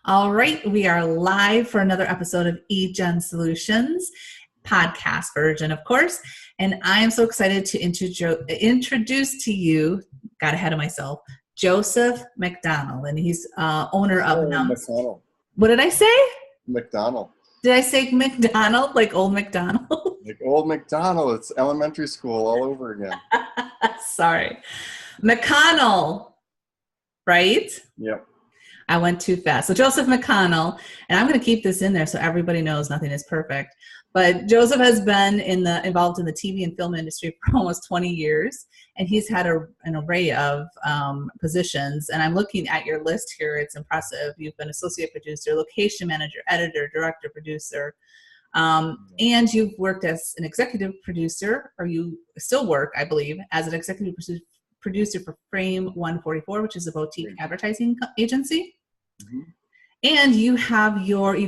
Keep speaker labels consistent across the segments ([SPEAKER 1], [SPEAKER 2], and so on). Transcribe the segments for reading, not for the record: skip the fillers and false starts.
[SPEAKER 1] All right, we are live for another episode of eJenn Solutions, podcast version, of course. And I am so excited to introduce to you, got ahead of myself, Joseph McConnell, and he's owner of
[SPEAKER 2] McConnell.
[SPEAKER 1] What did I say?
[SPEAKER 2] McDonald.
[SPEAKER 1] Did I say McDonald, like Old McDonald?
[SPEAKER 2] Like Old McDonald. It's elementary school all over again.
[SPEAKER 1] Sorry. McConnell, right?
[SPEAKER 2] Yep.
[SPEAKER 1] I went too fast. So Joseph McConnell, and I'm going to keep this in there so everybody knows nothing is perfect. But Joseph has been involved in the TV and film industry for almost 20 years, and he's had an array of positions. And I'm looking at your list here. It's impressive. You've been associate producer, location manager, editor, director, producer, and you've worked as an executive producer, or you still work, I believe, as an executive producer for Frame 144, which is a boutique advertising agency.
[SPEAKER 2] Mm-hmm.
[SPEAKER 1] And you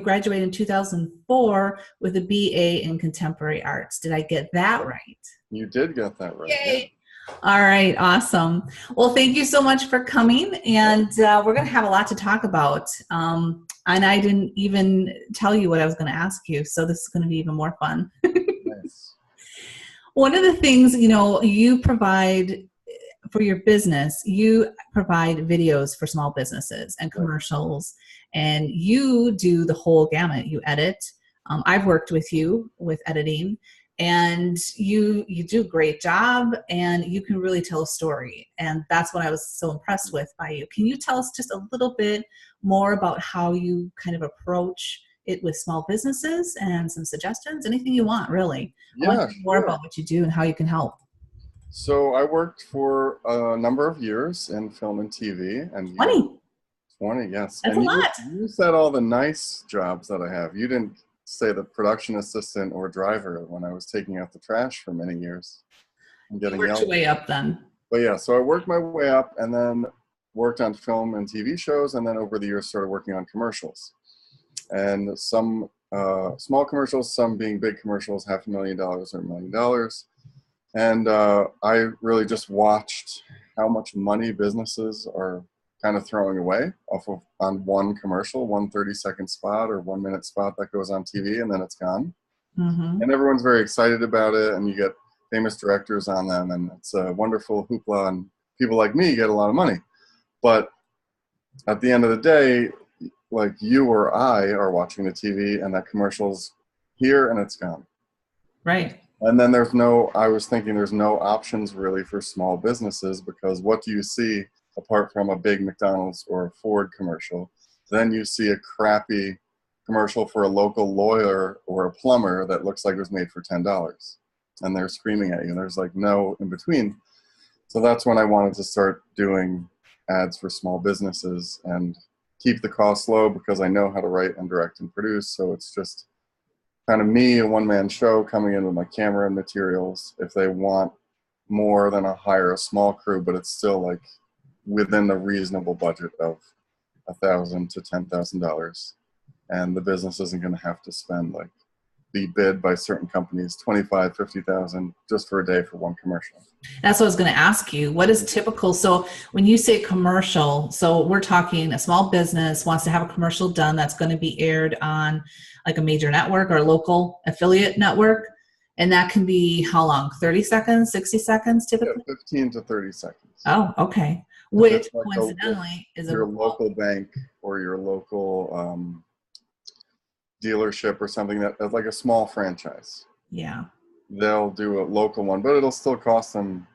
[SPEAKER 1] graduated in 2004 with a BA in contemporary arts. Did I get that right?
[SPEAKER 2] You did get that right.
[SPEAKER 1] Yay. Yeah. All right. Awesome. Well, thank you so much for coming. And we're going to have a lot to talk about. And I didn't even tell you what I was going to ask you. So this is going to be even more fun.
[SPEAKER 2] Nice.
[SPEAKER 1] One of the things, you provide for your business, you provide videos for small businesses and commercials, and you do the whole gamut. You edit. I've worked with you with editing, and you do a great job, and you can really tell a story. And that's what I was so impressed with by you. Can you tell us just a little bit more about how you kind of approach it with small businesses and some suggestions? Anything you want, really.
[SPEAKER 2] Yeah,
[SPEAKER 1] I want to know more about what you do and how you can help.
[SPEAKER 2] So I worked for a number of years in film and TV. And 20, yes.
[SPEAKER 1] That's a lot.
[SPEAKER 2] You said all the nice jobs that I have. You didn't say the production assistant or driver when I was taking out the trash for many years.
[SPEAKER 1] You worked your way up then.
[SPEAKER 2] But yeah, so I worked my way up and then worked on film and TV shows, and then over the years started working on commercials. And some small commercials, some being big commercials, $500,000 or $1 million. And I really just watched how much money businesses are kind of throwing away on one commercial, one 30-second spot or 1 minute spot that goes on TV, and then it's gone.
[SPEAKER 1] Mm-hmm.
[SPEAKER 2] And everyone's very excited about it, and you get famous directors on them, and it's a wonderful hoopla, and people like me get a lot of money. But at the end of the day, like you or I are watching the TV, and that commercial's here and it's gone.
[SPEAKER 1] Right.
[SPEAKER 2] And then there's no options really for small businesses, because what do you see apart from a big McDonald's or a Ford commercial? Then you see a crappy commercial for a local lawyer or a plumber that looks like it was made for $10. And they're screaming at you. There's like no in between. So that's when I wanted to start doing ads for small businesses and keep the costs low, because I know how to write and direct and produce. So it's just kind of me, a one-man show, coming in with my camera and materials. If they want more, then I'll hire a small crew, but it's still like within the reasonable budget of $1,000 to $10,000. And the business isn't going to have to spend be bid by certain companies $25,000, $50,000 just for a day for one commercial.
[SPEAKER 1] That's what I was going to ask you. What is typical? So when you say commercial, so we're talking a small business wants to have a commercial done that's going to be aired on like a major network or a local affiliate network. And that can be how long? 30 seconds, 60 seconds typically?
[SPEAKER 2] Yeah, 15 to 30 seconds.
[SPEAKER 1] Oh, okay. Which coincidentally is
[SPEAKER 2] your local bank or your local dealership or something that's like a small franchise.
[SPEAKER 1] Yeah.
[SPEAKER 2] They'll do a local one, but it'll still cost them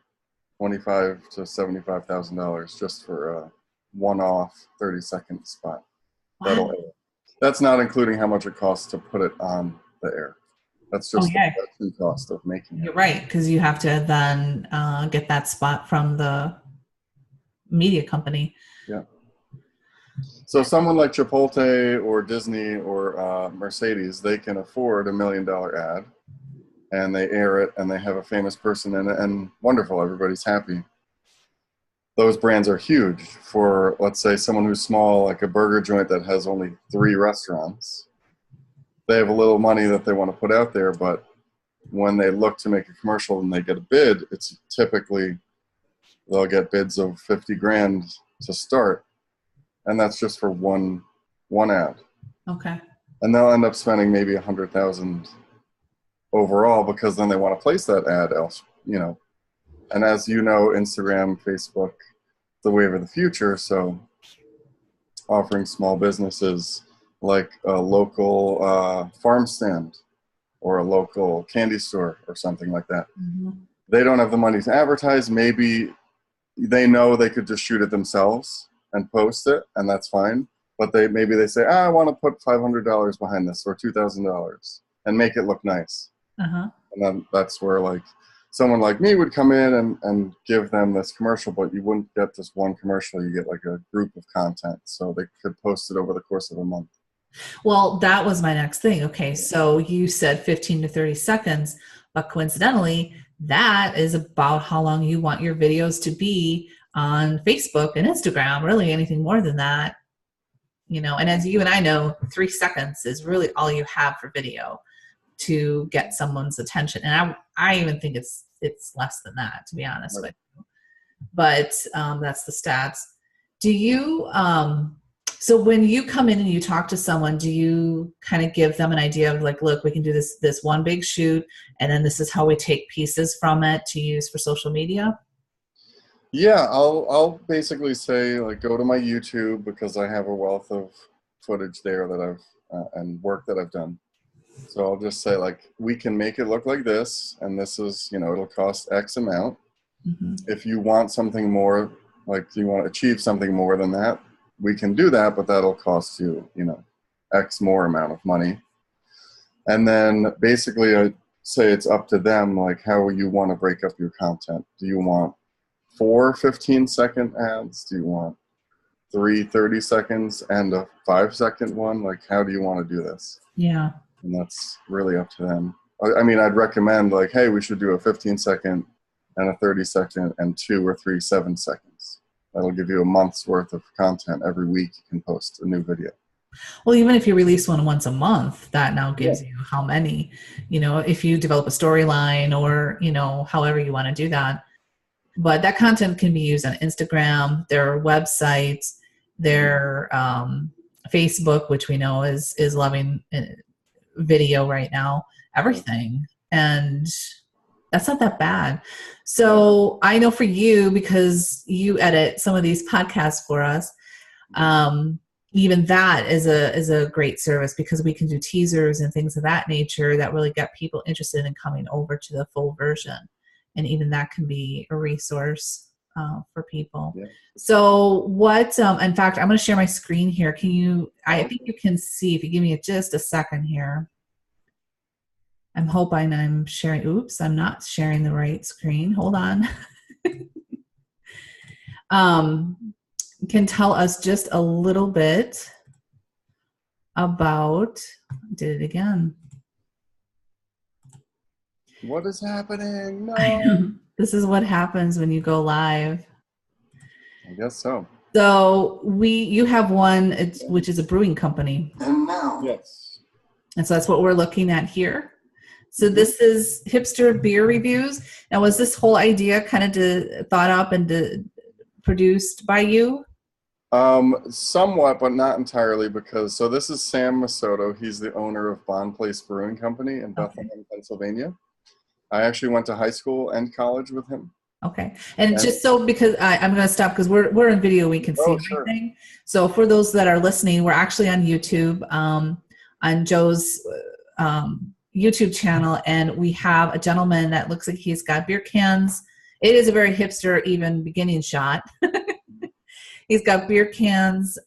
[SPEAKER 2] $25,000 to $75,000 just for a one-off 30-second spot.
[SPEAKER 1] Wow.
[SPEAKER 2] That's not including how much it costs to put it on the air. That's just the true cost of making it.
[SPEAKER 1] You're right, because you have to then get that spot from the media company.
[SPEAKER 2] Yeah. So someone like Chipotle or Disney or Mercedes, they can afford $1 million ad, and they air it, and they have a famous person in it, and wonderful, everybody's happy. Those brands are huge. For, let's say, someone who's small, like a burger joint that has only 3 restaurants. They have a little money that they want to put out there, but when they look to make a commercial and they get a bid, it's typically they'll get bids of $50,000 to start, and that's just for one one ad.
[SPEAKER 1] Okay.
[SPEAKER 2] And they'll end up spending maybe 100,000 overall because then they want to place that ad else, you know. And as you know, Instagram, Facebook, the wave of the future. So offering small businesses like a local farm stand or a local candy store or something like that.
[SPEAKER 1] Mm-hmm.
[SPEAKER 2] They don't have the money to advertise. Maybe they know they could just shoot it themselves and post it, and that's fine. But maybe they say, I want to put $500 behind this or $2,000 and make it look nice.
[SPEAKER 1] Uh-huh.
[SPEAKER 2] And then that's where like someone like me would come in and give them this commercial, but you wouldn't get just one commercial. You get like a group of content. So they could post it over the course of a month.
[SPEAKER 1] Well, that was my next thing. Okay, so you said 15 to 30 seconds, but coincidentally, that is about how long you want your videos to be on Facebook and Instagram. Really, anything more than that, you know. And as you and I know, 3 seconds is really all you have for video to get someone's attention. And I even think it's less than that, to be honest with you. But that's the stats. Do you? So when you come in and you talk to someone, do you kind of give them an idea of like, look, we can do this one big shoot, and then this is how we take pieces from it to use for social media?
[SPEAKER 2] Yeah, I'll basically say like go to my YouTube because I have a wealth of footage there that I've and work that I've done. So I'll just say like we can make it look like this, and this is, you know, it'll cost X amount.
[SPEAKER 1] Mm-hmm.
[SPEAKER 2] If you want something more, like you want to achieve something more than that, we can do that, but that'll cost you, you know, X more amount of money. And then basically I say it's up to them, like how you want to break up your content. Do you want 4 15-second ads? Do you want 3 30 seconds and a 5-second one? Like, how do you want to do this?
[SPEAKER 1] Yeah.
[SPEAKER 2] And that's really up to them. I mean, I'd recommend like, hey, we should do a 15-second and a 30-second and 2 or 3 7-seconds. That'll give you a month's worth of content. Every week you can post a new video.
[SPEAKER 1] Well, even if you release one once a month, that now gives you how many, you know, if you develop a storyline or, you know, however you want to do that. But that content can be used on Instagram, their websites, their Facebook, which we know is loving video right now, everything. And that's not that bad. So I know for you, because you edit some of these podcasts for us, even that is a great service because we can do teasers and things of that nature that really get people interested in coming over to the full version. And even that can be a resource for people. Yeah. So what, in fact, I'm going to share my screen here. Can you, I think you can see, if you give me just a second here. I'm hoping I'm sharing, oops, I'm not sharing the right screen. Hold on. Can tell us just a little bit about, did it again.
[SPEAKER 2] What is happening? No.
[SPEAKER 1] This is what happens when you go live.
[SPEAKER 2] I guess so.
[SPEAKER 1] So you have one, which is a brewing company.
[SPEAKER 2] And now. Yes.
[SPEAKER 1] And so that's what we're looking at here. So this is hipster beer reviews. Now, was this whole idea kind of thought up and produced by you?
[SPEAKER 2] Somewhat, but not entirely, because so this is Sam Masoto. He's the owner of Bond Place Brewing Company in Bethlehem, Pennsylvania. I actually went to high school and college with him.
[SPEAKER 1] Okay. And just so, because I'm going to stop because we're in video, we can see everything. Sure. So for those that are listening, we're actually on YouTube, on Joe's YouTube channel, and we have a gentleman that looks like he's got beer cans. It is a very hipster, even beginning shot. He's got beer cans.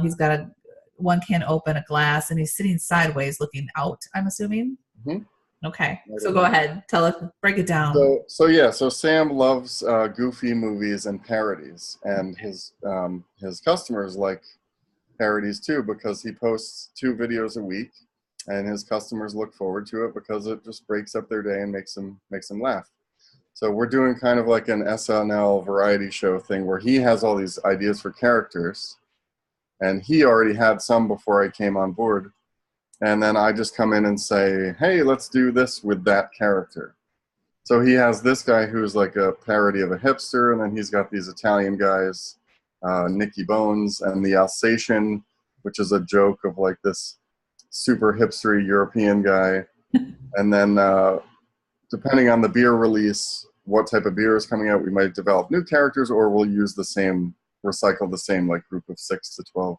[SPEAKER 1] He's got one can open, a glass, and he's sitting sideways looking out, I'm assuming. Mm-hmm. Okay, so go ahead. Tell us, break it down.
[SPEAKER 2] So Sam loves goofy movies and parodies, and his customers like parodies too, because he posts 2 videos a week, and his customers look forward to it because it just breaks up their day and makes them laugh. So we're doing kind of like an SNL variety show thing where he has all these ideas for characters, and he already had some before I came on board. And then I just come in and say, hey, let's do this with that character. So he has this guy who's like a parody of a hipster, and then he's got these Italian guys, Nicky Bones, and the Alsatian which is a joke of like this super hipstery European guy. And then depending on the beer release, what type of beer is coming out, we might develop new characters, or we'll use the same, recycle the same like group of 6 to 12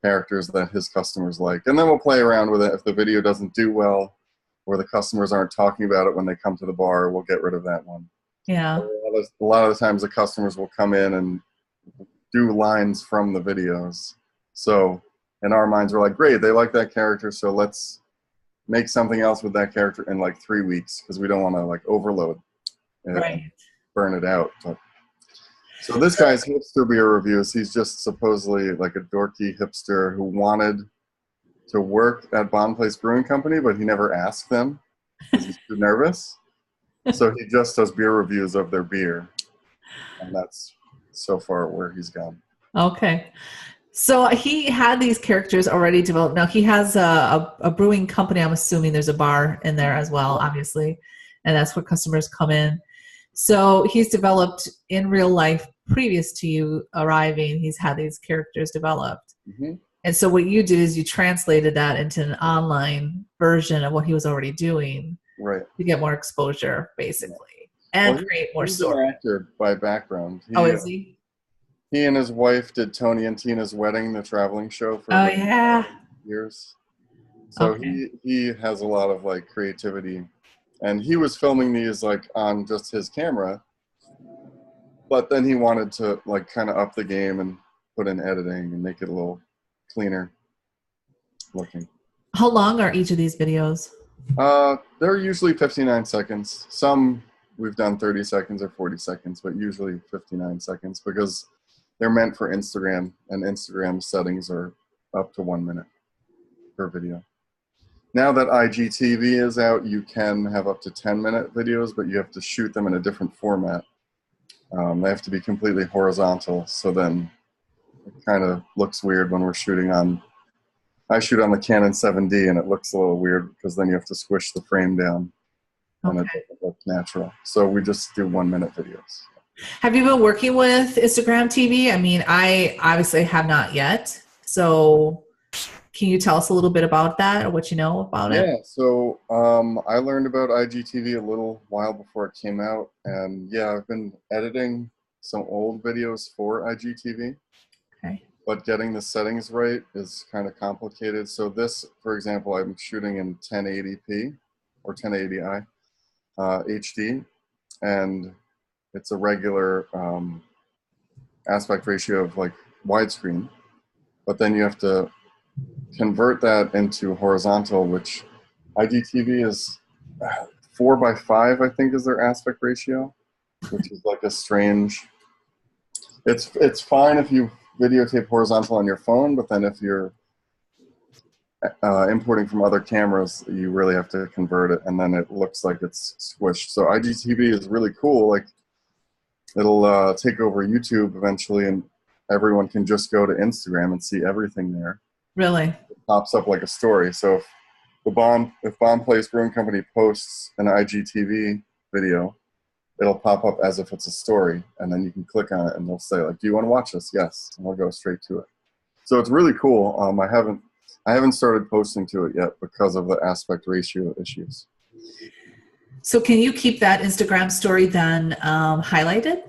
[SPEAKER 2] characters that his customers like. And then we'll play around with it. If the video doesn't do well, or the customers aren't talking about it when they come to the bar, we'll get rid of that one.
[SPEAKER 1] Yeah.
[SPEAKER 2] A lot of the times the customers will come in and do lines from the videos. So in our minds, we're like, great, they like that character, so let's make something else with that character in like 3 weeks, because we don't want to like overload and
[SPEAKER 1] Right.
[SPEAKER 2] burn it out. But, so this guy's hipster beer reviews, he's just supposedly like a dorky hipster who wanted to work at Bond Place Brewing Company, but he never asked them because he's too nervous. So he just does beer reviews of their beer. And that's so far where he's gone.
[SPEAKER 1] Okay. So he had these characters already developed. Now he has a brewing company. I'm assuming there's a bar in there as well, obviously. And that's where customers come in. So he's developed in real life, previous to you arriving, he's had these characters developed.
[SPEAKER 2] Mm-hmm.
[SPEAKER 1] And so what you did is you translated that into an online version of what he was already doing,
[SPEAKER 2] right,
[SPEAKER 1] to get more exposure, basically, and create more story.
[SPEAKER 2] He's an actor by background.
[SPEAKER 1] Is he?
[SPEAKER 2] He and his wife did Tony and Tina's Wedding, the traveling show, for years. So he has a lot of like creativity, and he was filming these like on just his camera, but then he wanted to like kind of up the game and put in editing and make it a little cleaner looking.
[SPEAKER 1] How long are each of these videos?
[SPEAKER 2] They're usually 59 seconds. Some we've done 30 seconds or 40 seconds, but usually 59 seconds because they're meant for Instagram, and Instagram settings are up to 1 minute per video. Now that IGTV is out, you can have up to 10-minute videos, but you have to shoot them in a different format. They have to be completely horizontal, so then it kind of looks weird when we're shooting on, I shoot on the Canon 7D, and it looks a little weird because then you have to squish the frame down, and it doesn't look natural. So we just do 1 minute videos.
[SPEAKER 1] Have you been working with Instagram TV? I mean, I obviously have not yet. So can you tell us a little bit about that, or what you know about it?
[SPEAKER 2] Yeah, so I learned about IGTV a little while before it came out. And yeah, I've been editing some old videos for IGTV.
[SPEAKER 1] Okay.
[SPEAKER 2] But getting the settings right is kind of complicated. So this, for example, I'm shooting in 1080p or 1080i HD. And it's a regular aspect ratio of like widescreen, but then you have to convert that into horizontal, which IGTV is 4:5, I think, is their aspect ratio, which is like a strange. It's fine if you videotape horizontal on your phone, but then if you're importing from other cameras, you really have to convert it, and then it looks like it's squished. So IGTV is really cool. Like, it'll take over YouTube eventually, and everyone can just go to Instagram and see everything there.
[SPEAKER 1] Really?
[SPEAKER 2] It pops up like a story. So if Bond Place Brewing Company posts an IGTV video, it'll pop up as if it's a story, and then you can click on it, and they'll say, like, do you want to watch this? Yes, and we'll go straight to it. So it's really cool. I haven't started posting to it yet because of the aspect ratio issues.
[SPEAKER 1] So can you keep that Instagram story then highlighted?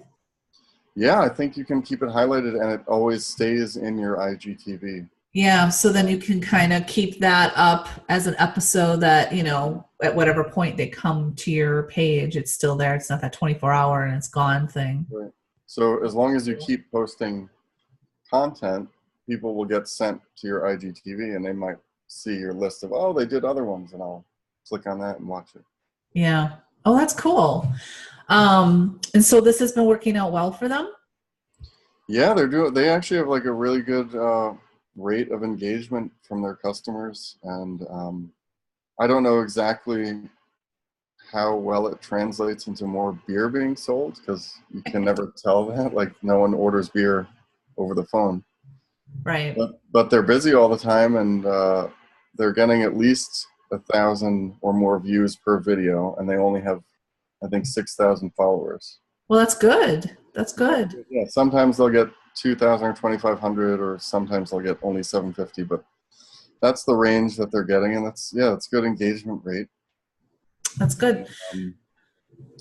[SPEAKER 2] Yeah, I think you can keep it highlighted, and it always stays in your IGTV.
[SPEAKER 1] Yeah, so then you can kind of keep that up as an episode that, you know, at whatever point they come to your page, it's still there. It's not that 24-hour and it's gone thing.
[SPEAKER 2] Right. So as long as you keep posting content, people will get sent to your IGTV, and they might see your list of, oh, they did other ones, and I'll click on that and watch it.
[SPEAKER 1] Yeah. Oh, that's cool. And so this has been working out well for them?
[SPEAKER 2] Yeah, they actually have like a really good rate of engagement from their customers, and I don't know exactly how well it translates into more beer being sold, because you can never tell that. Like, no one orders beer over the phone.
[SPEAKER 1] Right.
[SPEAKER 2] But they're busy all the time, and they're getting at least 1,000 or more views per video, and they only have, I think, 6,000 followers.
[SPEAKER 1] Well, that's good. That's good.
[SPEAKER 2] Yeah, sometimes they'll get 2,000 or 2,500, or sometimes I'll get only 750, but that's the range that they're getting, and that's good engagement rate.
[SPEAKER 1] That's good.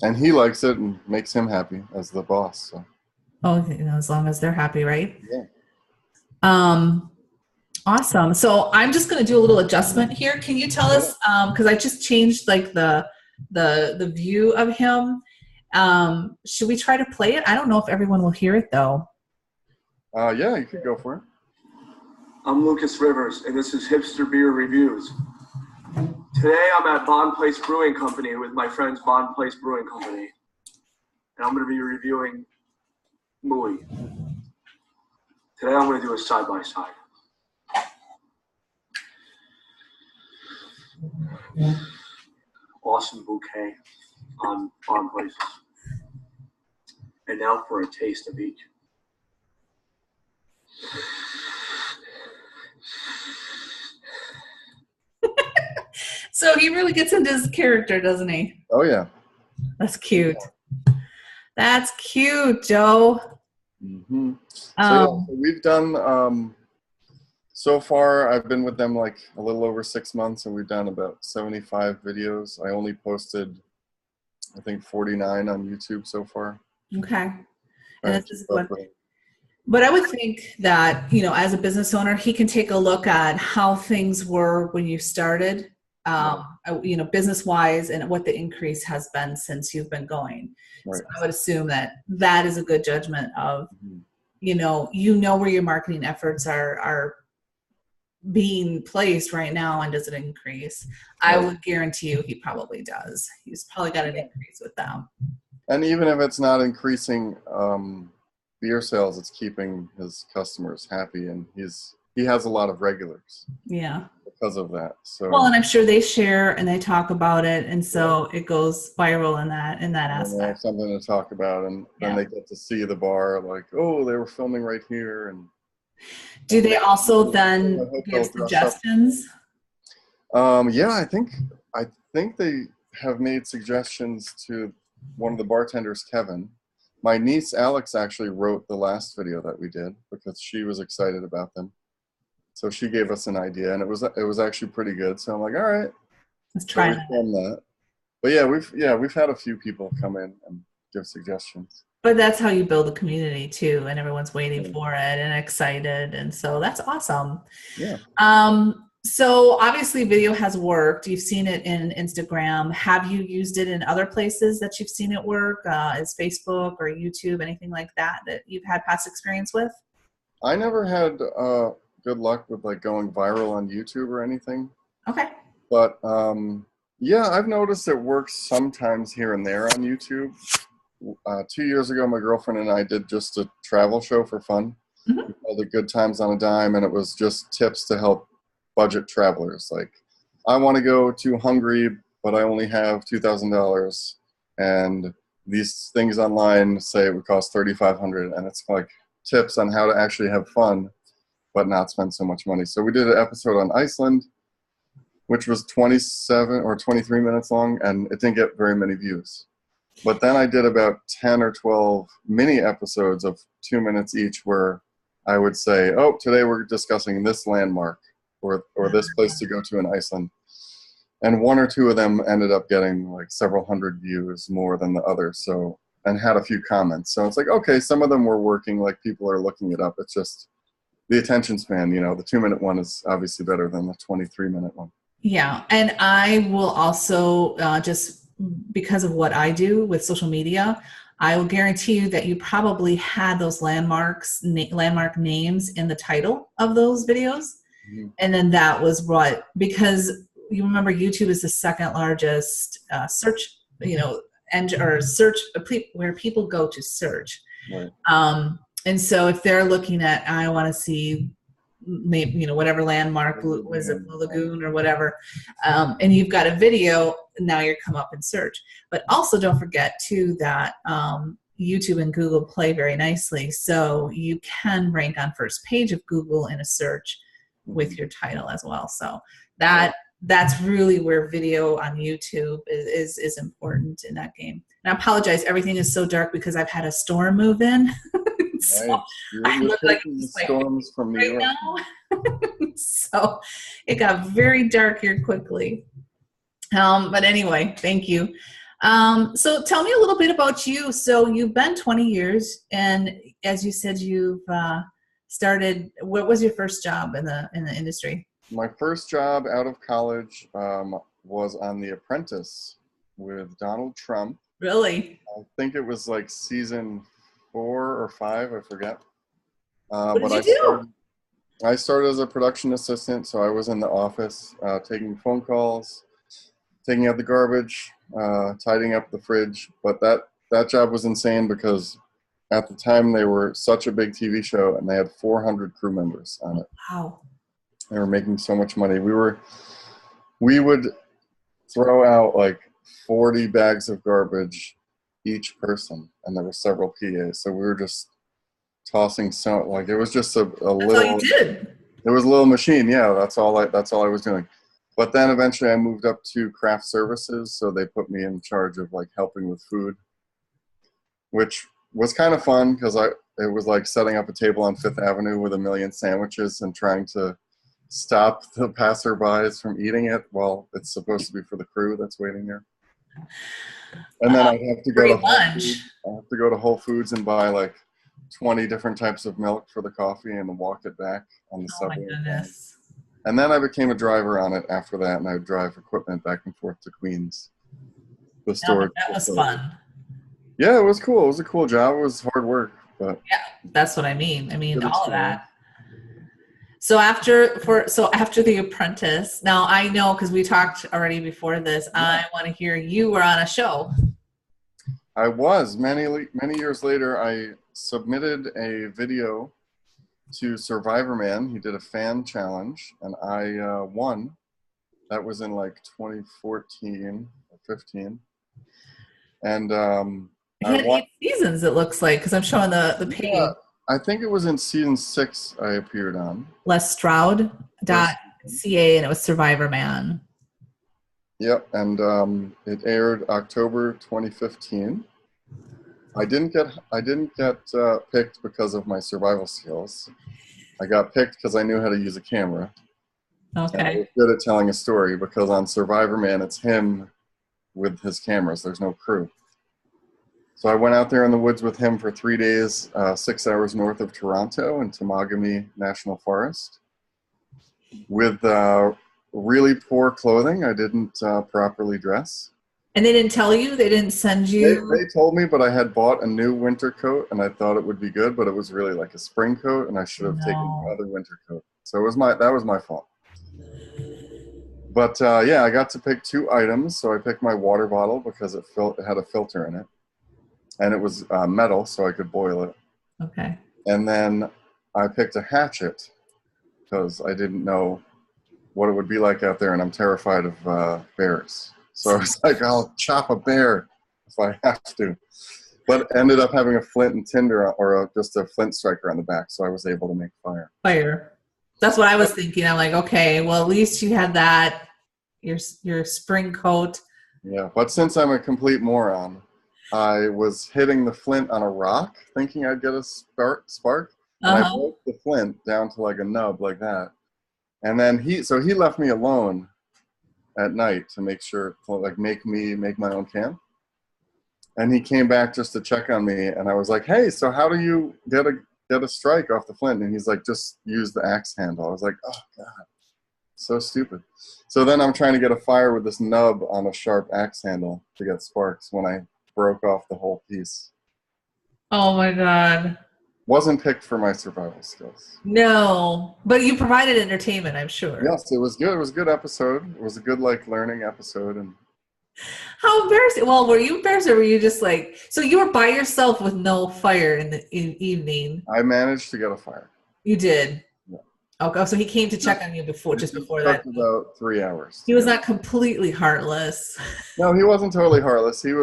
[SPEAKER 2] And he likes it and makes him happy as the boss. So.
[SPEAKER 1] Oh, as long as they're happy, right?
[SPEAKER 2] Yeah.
[SPEAKER 1] Awesome. So I'm just going to do a little adjustment here. Can you tell us, because I just changed like the view of him. Should we try to play it? I don't know if everyone will hear it though.
[SPEAKER 2] Yeah, you could go for it.
[SPEAKER 3] I'm Lucas Rivers, and this is Hipster Beer Reviews. Today I'm at Bond Place Brewing Company with my friends Bond Place Brewing Company, and I'm going to be reviewing Mooey. Today I'm going to do a side-by-side. Awesome bouquet on Bond Places. And now for a taste of each.
[SPEAKER 1] So he really gets into his character, doesn't he?
[SPEAKER 2] Oh, yeah.
[SPEAKER 1] That's cute. That's cute, Joe.
[SPEAKER 2] Mm-hmm. So we've done, so far I've been with them like a little over 6 months, and we've done about 75 videos. I only posted, I think, 49 on YouTube so far.
[SPEAKER 1] Okay. And this is what, but I would think that, you know, as a business owner, he can take a look at how things were when you started, you know, business-wise, and what the increase has been since you've been going. Right. So I would assume that that is a good judgment of, you know where your marketing efforts are being placed right now, and does it increase? Right. I would guarantee you he probably does. He's probably got an increase with them.
[SPEAKER 2] And even if it's not increasing beer sales, it's keeping his customers happy, and he has a lot of regulars.
[SPEAKER 1] Yeah.
[SPEAKER 2] Because of that. So
[SPEAKER 1] well, and I'm sure they share and they talk about it, and so it goes viral in that aspect.
[SPEAKER 2] Something to talk about, and then they get to see the bar, like, oh, they were filming right here. And
[SPEAKER 1] do they also then give suggestions?
[SPEAKER 2] Yeah, I think they have made suggestions to one of the bartenders, Kevin. My niece Alex actually wrote the last video that we did because she was excited about them. So she gave us an idea, and it was actually pretty good. So I'm like, all right,
[SPEAKER 1] let's try
[SPEAKER 2] that. But yeah, we've had a few people come in and give suggestions.
[SPEAKER 1] But that's how you build a community too, and everyone's waiting for it and excited, and so that's awesome.
[SPEAKER 2] Yeah.
[SPEAKER 1] So obviously video has worked. You've seen it in Instagram. Have you used it in other places that you've seen it work? Is Facebook or YouTube, anything like that you've had past experience with?
[SPEAKER 2] I never had good luck with like going viral on YouTube or anything.
[SPEAKER 1] Okay.
[SPEAKER 2] But yeah, I've noticed it works sometimes here and there on YouTube. 2 years ago, my girlfriend and I did just a travel show for fun. Mm-hmm. We called it Good Times on a Dime, and it was just tips to help budget travelers. Like, I want to go to Hungary, but I only have $2,000, and these things online say it would cost $3,500, and it's like tips on how to actually have fun but not spend so much money. So we did an episode on Iceland, which was 27 or 23 minutes long, and it didn't get very many views. But then I did about 10 or 12 mini episodes of 2 minutes each, where I would say, oh, today we're discussing this landmark or this place to go to in Iceland. And 1 or 2 of them ended up getting like several hundred views more than the others. So, and had a few comments. So it's like, okay, some of them were working, like people are looking it up. It's just the attention span, you know, the 2-minute one is obviously better than the 23-minute one.
[SPEAKER 1] Yeah. And I will also, just because of what I do with social media, I will guarantee you that you probably had those landmark names in the title of those videos. Mm-hmm. And then that was what, because you remember YouTube is the second largest search, you know, or search where people go to search. Right. And so if they're looking at, I want to see, maybe, you know, whatever landmark, was it Blue Lagoon or whatever, and you've got a video, now you come up in search. But also don't forget too that YouTube and Google play very nicely. So you can rank on first page of Google in a search with your title as well. So that's really where video on YouTube is important in that game. And I apologize, everything is so dark because I've had a storm move in. So
[SPEAKER 2] Right.
[SPEAKER 1] I
[SPEAKER 2] You're
[SPEAKER 1] look like
[SPEAKER 2] taking the
[SPEAKER 1] this way
[SPEAKER 2] storms from New
[SPEAKER 1] right
[SPEAKER 2] York.
[SPEAKER 1] now. So it got very dark here quickly. But anyway, thank you. So tell me a little bit about you. So you've been 20 years, and as you said, you've started. What was your first job in the industry?
[SPEAKER 2] My first job out of college was on The Apprentice with Donald Trump.
[SPEAKER 1] Really?
[SPEAKER 2] I think it was like season 4 or 5, I forget.
[SPEAKER 1] What
[SPEAKER 2] But
[SPEAKER 1] did you do?
[SPEAKER 2] I started as a production assistant, so I was in the office taking phone calls, taking out the garbage, tidying up the fridge. But that job was insane because at the time they were such a big TV show and they had 400 crew members on it.
[SPEAKER 1] Wow.
[SPEAKER 2] They were making so much money. We would throw out like 40 bags of garbage each person, and there were several PAs. So we were just tossing it was just a
[SPEAKER 1] That's all
[SPEAKER 2] little.
[SPEAKER 1] you did.
[SPEAKER 2] It was a little machine, yeah. That's all I was doing. But then eventually I moved up to craft services, so they put me in charge of like helping with food, which was kind of fun because it was like setting up a table on Fifth Avenue with a million sandwiches and trying to stop the passerbys from eating it while it's supposed to be for the crew that's waiting there. And then I'd have to go to Whole Foods and buy like 20 different types of milk for the coffee and walk it back on the subway.
[SPEAKER 1] Oh my goodness.
[SPEAKER 2] And then I became a driver on it after that, and I would drive equipment back and forth to Queens. The storage.
[SPEAKER 1] That was fun.
[SPEAKER 2] Yeah, it was cool. It was a cool job. It was hard work, but
[SPEAKER 1] yeah, that's what I mean. I mean, all of that.
[SPEAKER 2] So
[SPEAKER 1] after The Apprentice, now I know because we talked already before this. Yeah. I want to hear you were on a show.
[SPEAKER 2] I was many years later. I submitted a video to Survivor Man. He did a fan challenge, and I won. That was in like 2014 or 15, and
[SPEAKER 1] he had 8 seasons. It looks like because I'm showing the page. Yeah,
[SPEAKER 2] I think it was in season 6 I appeared on.
[SPEAKER 1] LesStroud.ca, and it was Survivor Man.
[SPEAKER 2] Yep, and it aired October 2015. I didn't get picked because of my survival skills. I got picked because I knew how to use a camera.
[SPEAKER 1] Okay.
[SPEAKER 2] And I was good at telling a story because on Survivor Man, it's him with his cameras. There's no crew. So I went out there in the woods with him for 3 days, 6 hours north of Toronto in Temagami National Forest, with really poor clothing. I didn't properly dress.
[SPEAKER 1] And they didn't tell you? They didn't send you?
[SPEAKER 2] They told me, but I had bought a new winter coat, and I thought it would be good, but it was really like a spring coat, and I should have taken another winter coat. So that was my fault. But yeah, I got to pick 2 items. So I picked my water bottle because it had a filter in it. And it was metal, so I could boil it.
[SPEAKER 1] Okay.
[SPEAKER 2] And then I picked a hatchet because I didn't know what it would be like out there, and I'm terrified of bears. So I was like, I'll chop a bear if I have to. But ended up having a flint and tinder, or just a flint striker on the back, so I was able to make fire.
[SPEAKER 1] Fire. That's what I was thinking. I'm like, okay, well, at least you had that, your spring coat.
[SPEAKER 2] Yeah, but since I'm a complete moron, I was hitting the flint on a rock, thinking I'd get a spark, and I broke the flint down to like a nub like that. And then he left me alone at night to make sure, like, make my own camp. And he came back just to check on me, and I was like, hey, so how do you get a strike off the flint? And he's like, just use the axe handle. I was like, oh God, so stupid. So then I'm trying to get a fire with this nub on a sharp axe handle to get sparks when I broke off the whole piece.
[SPEAKER 1] Oh my God.
[SPEAKER 2] Wasn't picked for my survival skills.
[SPEAKER 1] No, but you provided entertainment, I'm sure.
[SPEAKER 2] Yes, it was good. It was a good episode. It was a good learning episode. And
[SPEAKER 1] how embarrassing. Well, were you embarrassed, or were you just like, so you were by yourself with no fire in the evening?
[SPEAKER 2] I managed to get a fire.
[SPEAKER 1] You did?
[SPEAKER 2] Yeah.
[SPEAKER 1] Okay, so he came to check on you before that.
[SPEAKER 2] About 3 hours.
[SPEAKER 1] He was not completely heartless.
[SPEAKER 2] No, he wasn't totally heartless. He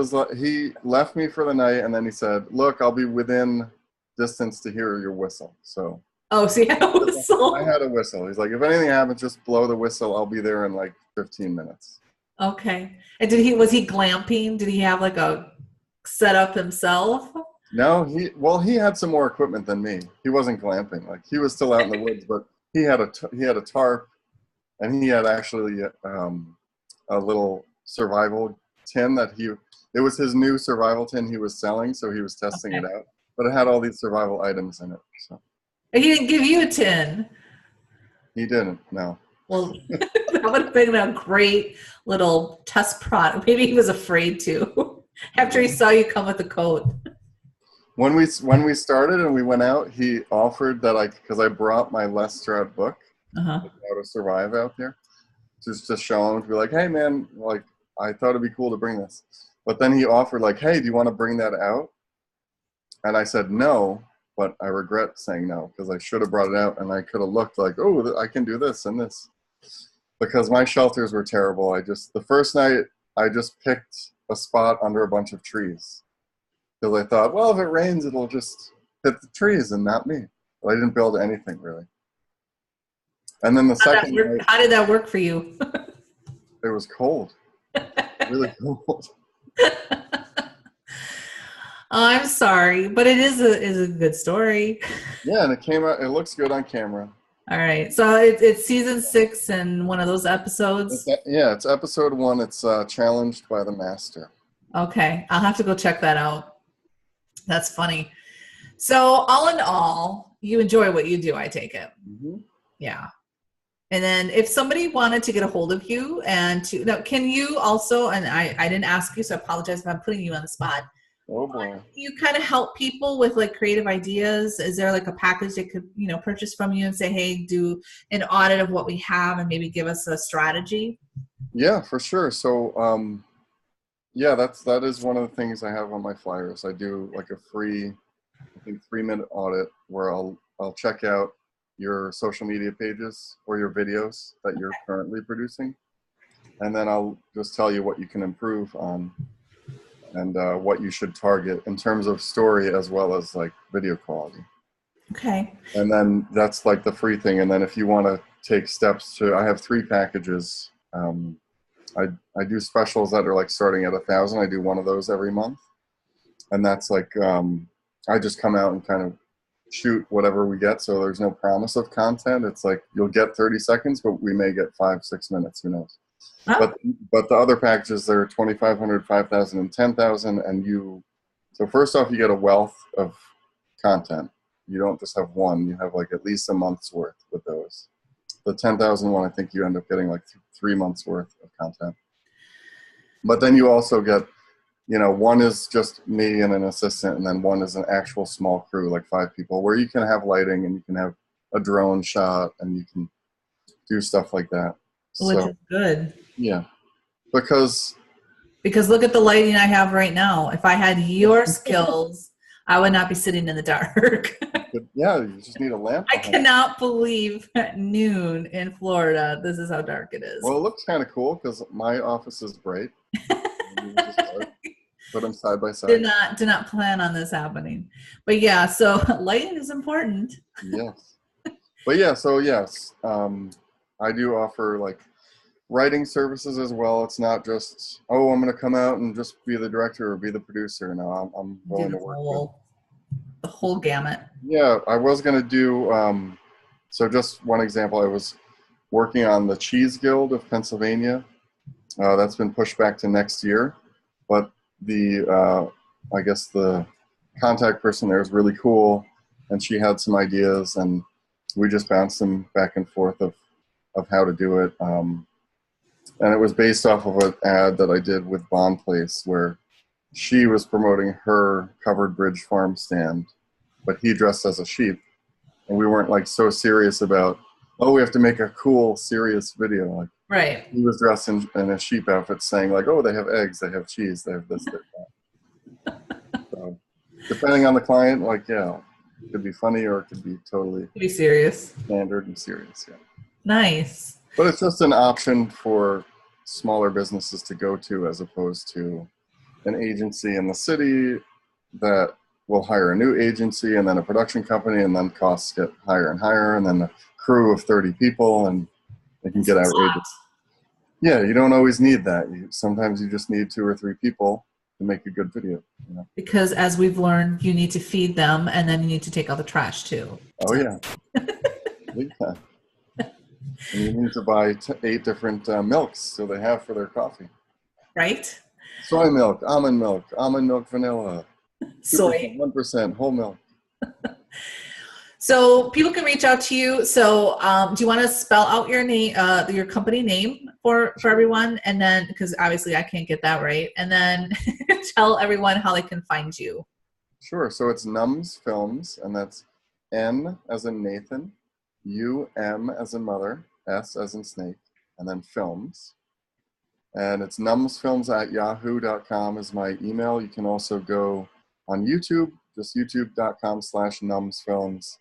[SPEAKER 2] left me for the night, and then he said, look, I'll be within distance to hear your whistle. So
[SPEAKER 1] he had a whistle.
[SPEAKER 2] I had a whistle. He's like, if anything happens, just blow the whistle. I'll be there in like 15 minutes.
[SPEAKER 1] Okay. And was he glamping? Did he have like a setup himself?
[SPEAKER 2] No, he had some more equipment than me. He wasn't glamping. Like he was still out in the woods, but he had a tarp, and he had actually a little survival tin that it was his new survival tin he was selling, so he was testing it
[SPEAKER 1] Okay.
[SPEAKER 2] out. But it had all these survival items in it. So
[SPEAKER 1] He didn't give you a 10.
[SPEAKER 2] he didn't. No.
[SPEAKER 1] Well, that would have been a great little test product. Maybe he was afraid to after he saw you come with the coat.
[SPEAKER 2] When we started and we went out, he offered that because I brought my Les Stroud book,
[SPEAKER 1] Uh-huh.
[SPEAKER 2] How to Survive Out There, just to show him, to be like, hey man, like I thought it'd be cool to bring this. But then he offered like, hey, do you want to bring that out? And I said no, but I regret saying no because I should have brought it out and I could have looked like, oh, I can do this and this. Because my shelters were terrible. The first night I just picked a spot under a bunch of trees. Because I thought, well, if it rains, it'll just hit the trees and not me. But I didn't build anything really. And then the second night,
[SPEAKER 1] How did that work for you?
[SPEAKER 2] it was cold, really cold.
[SPEAKER 1] Oh, I'm sorry, but it is a good story.
[SPEAKER 2] Yeah, and it came out. It looks good on camera.
[SPEAKER 1] All right, so it's season 6 and one of those episodes.
[SPEAKER 2] It's episode 1. It's Challenged by the Master.
[SPEAKER 1] Okay, I'll have to go check that out. That's funny. So all in all, you enjoy what you do, I take it.
[SPEAKER 2] Mm-hmm.
[SPEAKER 1] Yeah. And then if somebody wanted to get a hold of you now, can you also, and I didn't ask you, so I apologize if I'm putting you on the spot.
[SPEAKER 2] Oh boy.
[SPEAKER 1] You kind of help people with like creative ideas. Is there like a package they could, purchase from you and say, hey, do an audit of what we have and maybe give us a strategy?
[SPEAKER 2] Yeah, for sure. So, that is one of the things I have on my flyers. I do like a free, I think 3-minute audit where I'll check out your social media pages or your videos that you're currently producing. And then I'll just tell you what you can improve on and what you should target in terms of story as well as like video quality.
[SPEAKER 1] Okay.
[SPEAKER 2] And then that's like the free thing. And then if you want to take steps I have 3 packages. I do specials that are like starting at 1,000. I do one of those every month. And that's like, I just come out and kind of shoot whatever we get. So there's no promise of content. It's like, you'll get 30 seconds, but we may get 5-6 minutes, who knows?
[SPEAKER 1] Oh.
[SPEAKER 2] But the other packages, they're 2,500, 5,000, and 10,000. And so first off, you get a wealth of content. You don't just have one, you have like at least a month's worth with those. The 10,000 one, I think you end up getting like 3 months worth of content. But then you also get, one is just me and an assistant, and then one is an actual small crew, like 5 people, where you can have lighting and you can have a drone shot and you can do stuff like that.
[SPEAKER 1] Which is good.
[SPEAKER 2] Yeah. Because
[SPEAKER 1] look at the lighting I have right now. If I had your skills, I would not be sitting in the dark.
[SPEAKER 2] Yeah, you just need a lamp.
[SPEAKER 1] I cannot believe at noon in Florida, this is how dark it is.
[SPEAKER 2] Well, it looks kind of cool because my office is bright. Put them side by side.
[SPEAKER 1] Did not plan on this happening. But yeah, so lighting is important.
[SPEAKER 2] Yes. But yeah, so yes, I do offer like writing services as well. It's not just, oh, I'm going to come out and just be the director or be the producer. No, I'm willing to work.
[SPEAKER 1] The whole gamut.
[SPEAKER 2] Yeah, I was going to do, so just one example, I was working on the Cheese Guild of Pennsylvania. That's been pushed back to next year. But I guess the contact person there is really cool, and she had some ideas, and we just bounced them back and forth of how to do it. And it was based off of an ad that I did with Bond Place where she was promoting her covered bridge farm stand, but he dressed as a sheep. And we weren't like so serious about, oh, we have to make a cool, serious video. Like,
[SPEAKER 1] right.
[SPEAKER 2] He was dressed in a sheep outfit saying like, oh, they have eggs, they have cheese, they have this, they have that. So, depending on the client, like, yeah, it could be funny or it could be totally
[SPEAKER 1] serious.
[SPEAKER 2] Standard and serious, yeah.
[SPEAKER 1] Nice.
[SPEAKER 2] But it's just an option for smaller businesses to go to as opposed to an agency in the city that will hire a new agency and then a production company, and then costs get higher and higher, and then a crew of 30 people, and it can get outrageous. Yeah, you don't always need that. Sometimes you just need 2 or 3 people, to make a good video. You know?
[SPEAKER 1] Because as we've learned, you need to feed them, and then you need to take out the trash too.
[SPEAKER 2] Oh yeah, big time. And you need to buy 8 different milks so they have for their coffee.
[SPEAKER 1] Right?
[SPEAKER 2] Soy milk, almond milk vanilla,
[SPEAKER 1] Soy.
[SPEAKER 2] 1% whole milk.
[SPEAKER 1] So people can reach out to you. So do you want to spell out your name, your company name for everyone? And then, because obviously I can't get that right. And then tell everyone how they can find you.
[SPEAKER 2] Sure. So it's Nums Films, and that's N as in Nathan, U-M as in mother, S as in snake, and then films. And it's numsfilms@yahoo.com is my email. You can also go on YouTube, just youtube.com/numsfilms.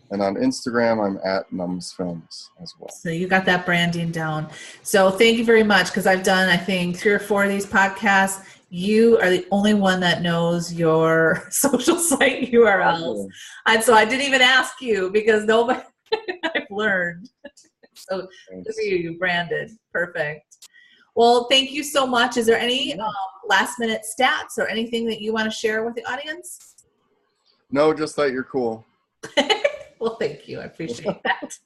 [SPEAKER 2] And on Instagram, I'm at numsfilms as well.
[SPEAKER 1] So you got that branding down. So thank you very much, because I've done, I think, 3 or 4 of these podcasts. You are the only one that knows your social site URLs. And so I didn't even ask you, because nobody, I've learned. So good for you, you branded. Perfect. Well, thank you so much. Is there any last minute stats or anything that you want to share with the audience?
[SPEAKER 2] No, just that you're cool.
[SPEAKER 1] Well, thank you. I appreciate that.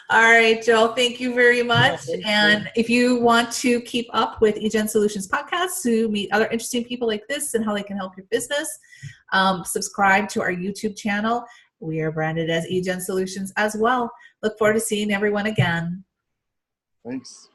[SPEAKER 1] All right, Joe, thank you very much. And if you want to keep up with eJenn Solutions podcasts, to meet other interesting people like this and how they can help your business, subscribe to our YouTube channel. We are branded as eJenn Solutions as well. Look forward to seeing everyone again.
[SPEAKER 2] Thanks.